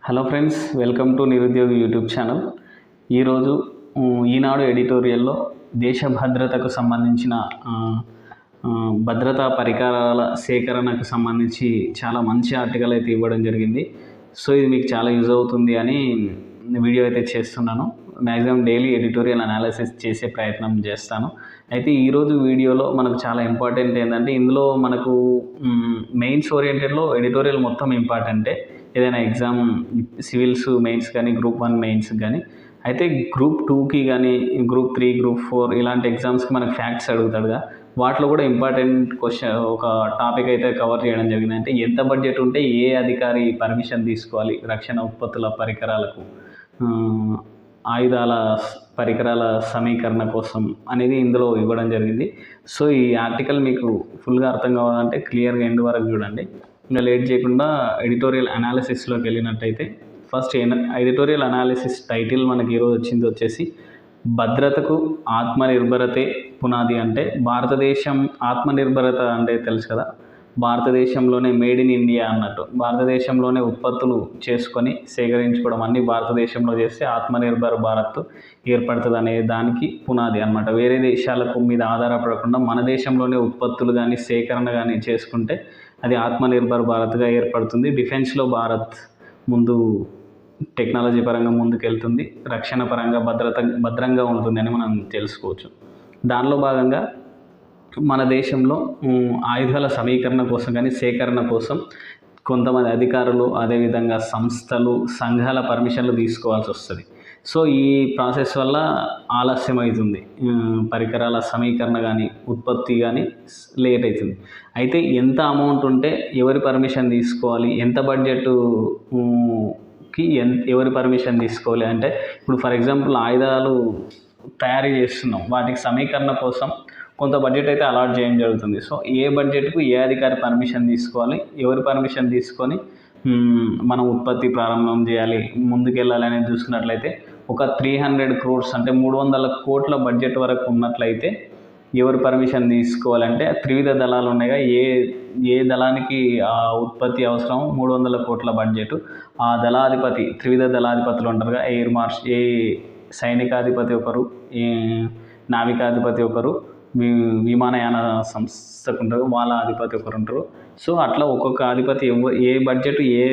Hello friends, welcome to Nirudyogi YouTube channel. ఈరోజు ఈనాడు ఎడిటోరియల్లో దేశ భద్రతకు సంబంధించిన భద్రతా పరికరాల సేకరణకు సంబంధించి చాలా మంచి ఆర్టికల్ అయితే ఇవ్వడం జరిగింది. సో ఇది మీకు చాలా యూజ్ అవుతుంది అని వీడియో అయితే చేస్తున్నాను. మ్యాక్సిమం డైలీ ఎడిటోరియల్ అనాలిసిస్ చేసే ప్రయత్నం చేస్తాను. అయితే ఈరోజు వీడియోలో మనకు చాలా ఇంపార్టెంట్ ఏంటంటే, ఇందులో మనకు మెయిన్స్ ఓరియంటెడ్లో ఎడిటోరియల్ మొత్తం ఇంపార్టెంటే. ఏదైనా ఎగ్జామ్ సివిల్స్ మెయిన్స్ కానీ, గ్రూప్ 1 మెయిన్స్ కానీ, అయితే గ్రూప్ 2కి కానీ, గ్రూప్ 3, గ్రూప్ 4 ఇలాంటి ఎగ్జామ్స్కి మనకు ఫ్యాక్ట్స్ అడుగుతాడుగా, వాటిలో కూడా ఇంపార్టెంట్ క్వశ్చన్ ఒక టాపిక్ అయితే కవర్ చేయడం జరిగింది. అంటే ఎంత బడ్జెట్ ఉంటే ఏ అధికారి పర్మిషన్ తీసుకోవాలి రక్షణ ఉత్పత్తుల పరికరాలకు, ఆయుధాల పరికరాల సమీకరణ కోసం అనేది ఇందులో ఇవ్వడం జరిగింది. సో ఈ ఆర్టికల్ మీకు ఫుల్గా అర్థం కావాలంటే క్లియర్గా ఎండ్ వరకు చూడండి. ఇంకా లేట్ చేయకుండా ఎడిటోరియల్ అనాలిసిస్లోకి వెళ్ళినట్టయితే, ఫస్ట్ ఎడిటోరియల్ అనాలిసిస్ టైటిల్ మనకి ఈరోజు వచ్చేసి భద్రతకు ఆత్మనిర్భరతే పునాది. అంటే భారతదేశం ఆత్మనిర్భరత అంటే తెలుసు కదా, భారతదేశంలోనే మేడ్ ఇన్ ఇండియా అన్నట్టు, భారతదేశంలోనే ఉత్పత్తులు చేసుకొని సేకరించుకోవడం అన్నీ భారతదేశంలో చేస్తే ఆత్మనిర్భర్ భారత్ ఏర్పడుతుంది అనే దానికి పునాది అన్నమాట. వేరే దేశాలకు మీద ఆధారపడకుండా మన దేశంలోనే ఉత్పత్తులు కానీ సేకరణ కానీ చేసుకుంటే అది ఆత్మనిర్భర్ భారత్గా ఏర్పడుతుంది. డిఫెన్స్లో భారత్ ముందు టెక్నాలజీ పరంగా ముందుకెళ్తుంది, రక్షణ పరంగా భద్రంగా ఉంటుంది అని మనం తెలుసుకోవచ్చు. దానిలో భాగంగా మన దేశంలో ఆయుధాల సమీకరణ కోసం కానీ సేకరణ కోసం కొంతమంది అధికారులు, అదేవిధంగా సంస్థలు, సంఘాల పర్మిషన్లు తీసుకోవాల్సి వస్తుంది. సో ఈ ప్రాసెస్ వల్ల ఆలస్యం అవుతుంది, పరికరాల సమీకరణ కానీ ఉత్పత్తి కానీ లేట్ అవుతుంది. అయితే ఎంత అమౌంట్ ఉంటే ఎవరి పర్మిషన్ తీసుకోవాలి, ఎంత బడ్జెట్కి ఎవరి పర్మిషన్ తీసుకోవాలి అంటే, ఇప్పుడు ఫర్ ఎగ్జాంపుల్ ఆయుధాలు తయారీ చేస్తున్నాం, వాటికి సమీకరణ కోసం కొంత బడ్జెట్ అయితే అలాట్ చేయడం జరుగుతుంది. సో ఏ బడ్జెట్కు ఏ అధికారి పర్మిషన్ తీసుకోవాలి, ఎవరి పర్మిషన్ తీసుకొని మనం ఉత్పత్తి ప్రారంభం చేయాలి, ముందుకెళ్ళాలి అనేది చూసుకున్నట్లయితే ఒక 300 crores అంటే 300 కోట్ల బడ్జెట్ వరకు ఉన్నట్లయితే ఎవరు పర్మిషన్ తీసుకోవాలంటే త్రివిధ దళాలు ఉన్నాయిగా, ఏ దళానికి ఆ ఉత్పత్తి అవసరం 300 కోట్ల బడ్జెట్, ఆ దళాధిపతి, త్రివిధ దళాధిపతులు ఉంటారుగా, ఎయిర్ మార్షల్, ఏ సైనికాధిపతి ఒకరు, ఏ నావికాధిపతి ఒకరు, విమానయాన సంస్థకు ఉంటారు, వాళ్ళ అధిపతి ఒకరు ఉంటారు. సో అట్లా ఒక్కొక్క అధిపతి ఏ బడ్జెట్, ఏ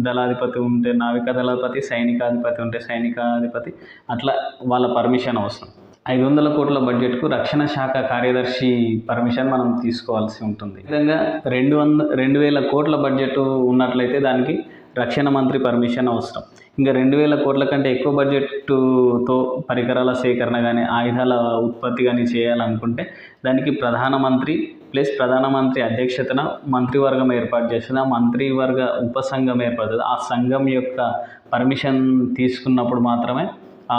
దళాధిపతి ఉంటే నావికా దళాధిపతి, సైనికాధిపతి ఉంటే సైనికాధిపతి, అట్లా వాళ్ళ పర్మిషన్ అవసరం. 500 కోట్ల బడ్జెట్కు రక్షణ శాఖ కార్యదర్శి పర్మిషన్ మనం తీసుకోవాల్సి ఉంటుంది. ఈ విధంగా 2,000 కోట్ల బడ్జెట్ ఉన్నట్లయితే దానికి రక్షణ మంత్రి పర్మిషన్ అవసరం. ఇంకా 2,000 కోట్ల కంటే ఎక్కువ బడ్జెట్తో పరికరాల సేకరణ కానీ ఆయుధాల ఉత్పత్తి కానీ చేయాలనుకుంటే దానికి ప్రధానమంత్రి అధ్యక్షతన మంత్రివర్గం ఏర్పాటు చేస్తుంది. ఆ మంత్రివర్గ ఉపసంఘం ఏర్పడుతుంది. ఆ సంఘం యొక్క పర్మిషన్ తీసుకున్నప్పుడు మాత్రమే ఆ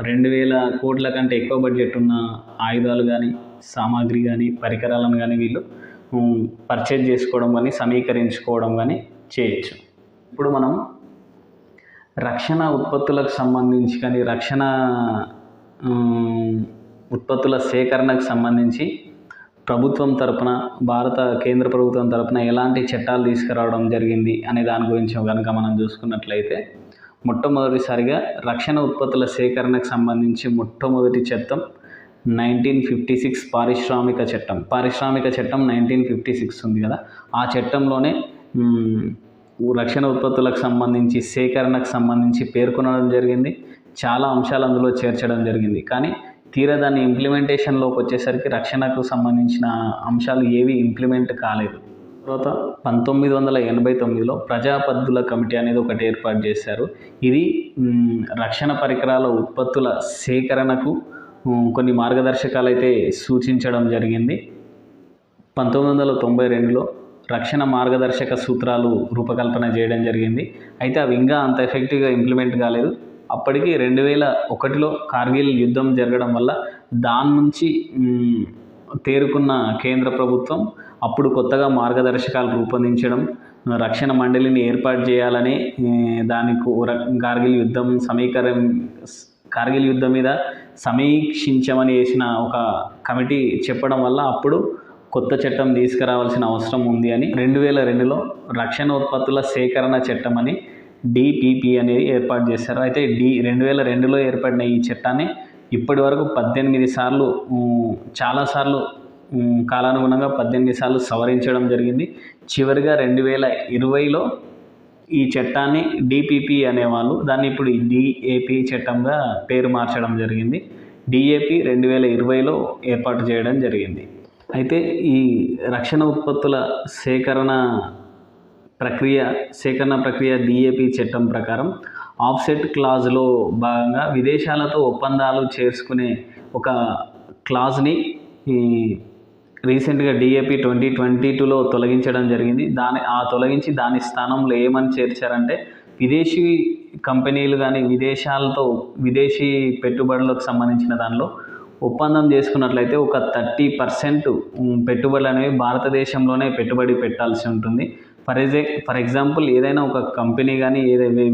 2,000 కోట్ల కంటే ఎక్కువ బడ్జెట్ ఉన్న ఆయుధాలు కానీ, సామాగ్రి కానీ, పరికరాలను కానీ వీళ్ళు పర్చేజ్ చేసుకోవడం కానీ, సమీకరించుకోవడం కానీ చేయొచ్చు. ఇప్పుడు మనం రక్షణ ఉత్పత్తులకు సంబంధించి కానీ, రక్షణ ఉత్పత్తుల సేకరణకు సంబంధించి ప్రభుత్వం తరపున, భారత కేంద్ర ప్రభుత్వం తరపున ఎలాంటి చట్టాలు తీసుకురావడం జరిగింది అనే దాని గురించి కనుక మనం చూసుకున్నట్లయితే, మొట్టమొదటిసారిగా రక్షణ ఉత్పత్తుల సేకరణకు సంబంధించి మొట్టమొదటి చట్టం 1956 పారిశ్రామిక చట్టం 1956 ఉంది కదా, ఆ చట్టంలోనే రక్షణ ఉత్పత్తులకు సంబంధించి సేకరణకు సంబంధించి పేర్కొనడం జరిగింది. చాలా అంశాలు అందులో చేర్చడం జరిగింది. కానీ తీరా దాన్ని ఇంప్లిమెంటేషన్లోకి వచ్చేసరికి రక్షణకు సంబంధించిన అంశాలు ఏవి ఇంప్లిమెంట్ కాలేదు. తర్వాత 1989లో ప్రజాపద్దుల కమిటీ అనేది ఒకటి ఏర్పాటు చేశారు. ఇది రక్షణ పరికరాల ఉత్పత్తుల సేకరణకు కొన్ని మార్గదర్శకాలు అయితే సూచించడం జరిగింది. 1992లో రక్షణ మార్గదర్శక సూత్రాలు రూపకల్పన చేయడం జరిగింది. అయితే అవి ఇంకా అంత ఎఫెక్టివ్గా ఇంప్లిమెంట్ కాలేదు. అప్పటికి 2001లో కార్గిల్ యుద్ధం జరగడం వల్ల దాని నుంచి తేరుకున్న కేంద్ర ప్రభుత్వం అప్పుడు కొత్తగా మార్గదర్శకాలు రూపొందించడం, రక్షణ మండలిని ఏర్పాటు చేయాలని కార్గిల్ యుద్ధం మీద సమీక్షించమని వేసిన ఒక కమిటీ చెప్పడం వల్ల అప్పుడు కొత్త చట్టం తీసుకురావాల్సిన అవసరం ఉంది అని 2002లో రక్షణ ఉత్పత్తుల సేకరణ చట్టం అని డిపిపి అనేది ఏర్పాటు చేశారు. అయితే 2002లో ఏర్పడిన ఈ చట్టాన్ని ఇప్పటి వరకు 18 సార్లు చాలాసార్లు కాలానుగుణంగా 18 సార్లు సవరించడం జరిగింది. చివరిగా 2020లో ఈ చట్టాన్ని డిపిపి అనేవాళ్ళు దాన్ని ఇప్పుడు డిఏపి చట్టంగా పేరు మార్చడం జరిగింది. డిఏపి 2020లో ఏర్పాటు చేయడం జరిగింది. అయితే ఈ రక్షణ ఉత్పత్తుల సేకరణ ప్రక్రియ డిఏపి చట్టం ప్రకారం ఆఫ్సెట్ క్లాజ్లో భాగంగా విదేశాలతో ఒప్పందాలు చేసుకునే ఒక క్లాజ్ని రీసెంట్గా డిఏపి 2022లో తొలగించడం జరిగింది. తొలగించి దాని స్థానంలో ఏమని చేర్చారంటే విదేశీ కంపెనీలు కానీ విదేశీ పెట్టుబడులకు సంబంధించిన దానిలో ఒప్పందం చేసుకున్నట్లయితే ఒక 30% పెట్టుబడులు అనేవి భారతదేశంలోనే పెట్టుబడి పెట్టాల్సి ఉంటుంది. ఫర్ ఎగ్జాంపుల్ ఏదైనా ఒక కంపెనీ కానీ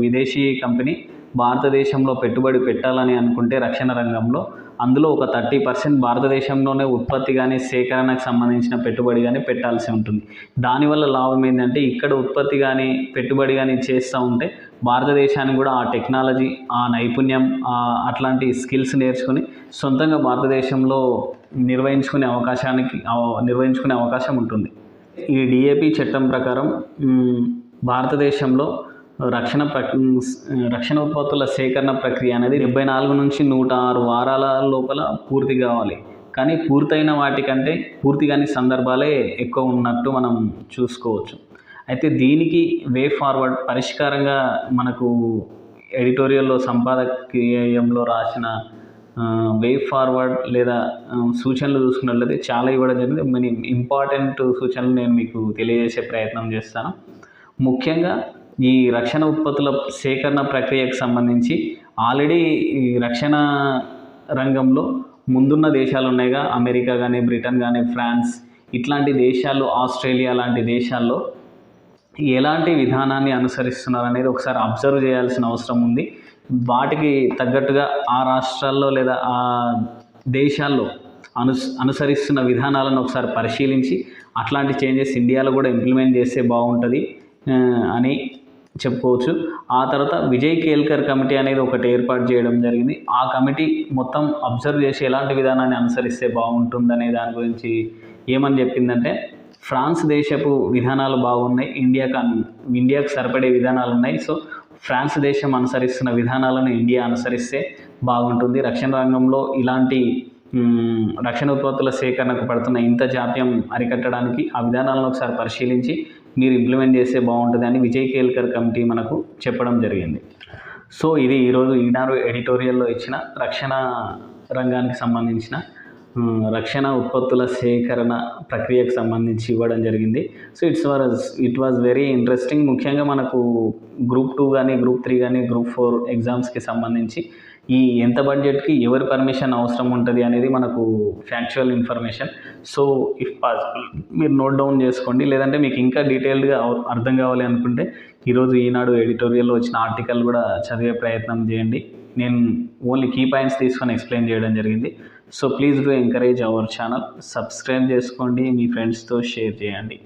విదేశీ కంపెనీ భారతదేశంలో పెట్టుబడి పెట్టాలని అనుకుంటే రక్షణ రంగంలో అందులో ఒక 30% భారతదేశంలోనే ఉత్పత్తి కానీ సేకరణకు సంబంధించిన పెట్టుబడి కానీ పెట్టాల్సి ఉంటుంది. దానివల్ల లాభం ఏంటంటే ఇక్కడ ఉత్పత్తి కానీ పెట్టుబడి కానీ చేస్తూ ఉంటే భారతదేశానికి కూడా ఆ టెక్నాలజీ, ఆ నైపుణ్యం, అట్లాంటి స్కిల్స్ నేర్చుకుని సొంతంగా భారతదేశంలో నిర్వహించుకునే అవకాశం ఉంటుంది. ఈ డిఏపి చట్టం ప్రకారం భారతదేశంలో రక్షణ ఉత్పత్తుల సేకరణ ప్రక్రియ అనేది 74 నుంచి 106 వారాల లోపల పూర్తి కావాలి. కానీ పూర్తయిన వాటికంటే పూర్తి కాని సందర్భాలే ఎక్కువ ఉన్నట్టు మనం చూసుకోవచ్చు. అయితే దీనికి వే ఫార్వర్డ్ పరిష్కారంగా మనకు ఎడిటోరియల్లో సంపాదకీయంలో రాసిన వే ఫార్వర్డ్ లేదా సూచనలు చూసుకున్నట్లయితే చాలా ఇవ్వడం జరిగింది. కొన్ని ఇంపార్టెంట్ సూచనలు నేను మీకు తెలియజేసే ప్రయత్నం చేస్తాను. ముఖ్యంగా ఈ రక్షణ ఉత్పత్తుల సేకరణ ప్రక్రియకు సంబంధించి ఆల్రెడీ ఈ రక్షణ రంగంలో ముందున్న దేశాలు ఉన్నాయిగా, అమెరికా కానీ, బ్రిటన్ కానీ, ఫ్రాన్స్ ఇట్లాంటి దేశాలు, ఆస్ట్రేలియా లాంటి దేశాల్లో ఎలాంటి విధానాన్ని అనుసరిస్తున్నారు అనేది ఒకసారి అబ్జర్వ్ చేయాల్సిన అవసరం ఉంది. వాటికి తగ్గట్టుగా ఆ రాష్ట్రాల్లో లేదా ఆ దేశాల్లో అనుసరిస్తున్న విధానాలను ఒకసారి పరిశీలించి అట్లాంటి చేంజెస్ ఇండియాలో కూడా ఇంప్లిమెంట్ చేస్తే బాగుంటుంది అని చెప్పుకోవచ్చు. ఆ తర్వాత విజయ్ కేల్కర్ కమిటీ అనేది ఒకటి ఏర్పాటు చేయడం జరిగింది. ఆ కమిటీ మొత్తం అబ్జర్వ్ చేసి ఎలాంటి విధానాన్ని అనుసరిస్తే బాగుంటుందనే దాని గురించి ఏమని చెప్పిందంటే ఫ్రాన్స్ దేశపు విధానాలు బాగున్నాయి, ఇండియాకు సరిపడే విధానాలు ఉన్నాయి. సో ఫ్రాన్స్ దేశం అనుసరిస్తున్న విధానాలను ఇండియా అనుసరిస్తే బాగుంటుంది. రక్షణ రంగంలో ఇలాంటి రక్షణ ఉత్పత్తుల సేకరణకు పడుతున్న ఇంత జాప్యం అరికట్టడానికి ఆ విధానాలను ఒకసారి పరిశీలించి మీరు ఇంప్లిమెంట్ చేస్తే బాగుంటుంది అని విజయ్ కేల్కర్ కమిటీ మనకు చెప్పడం జరిగింది. సో ఇది ఈరోజు ఈనాడు ఎడిటోరియల్లో ఇచ్చిన రక్షణ రంగానికి సంబంధించిన రక్షణ ఉత్పత్తుల సేకరణ ప్రక్రియకు సంబంధించి ఇవ్వడం జరిగింది. So it was very interesting. ముఖ్యంగా మనకు గ్రూప్ 2 కానీ, గ్రూప్ 3 కానీ, గ్రూప్ 4 ఎగ్జామ్స్కి సంబంధించి ఈ ఎంత బడ్జెట్కి ఎవరి పర్మిషన్ అవసరం ఉంటుంది అనేది మనకు factual information. So if possible మీరు నోట్ డౌన్ చేసుకోండి. లేదంటే మీకు ఇంకా డీటెయిల్డ్గా అర్థం కావాలి అనుకుంటే ఈరోజు ఈనాడు ఎడిటోరియల్లో వచ్చిన ఆర్టికల్ కూడా చదివే ప్రయత్నం చేయండి. నేను ఓన్లీ కీ పాయింట్స్ తీసుకొని ఎక్స్ప్లెయిన్ చేయడం జరిగింది. So please do encourage our channel, subscribe చేసుకోండి, మీ ఫ్రెండ్స్తో షేర్ చేయండి.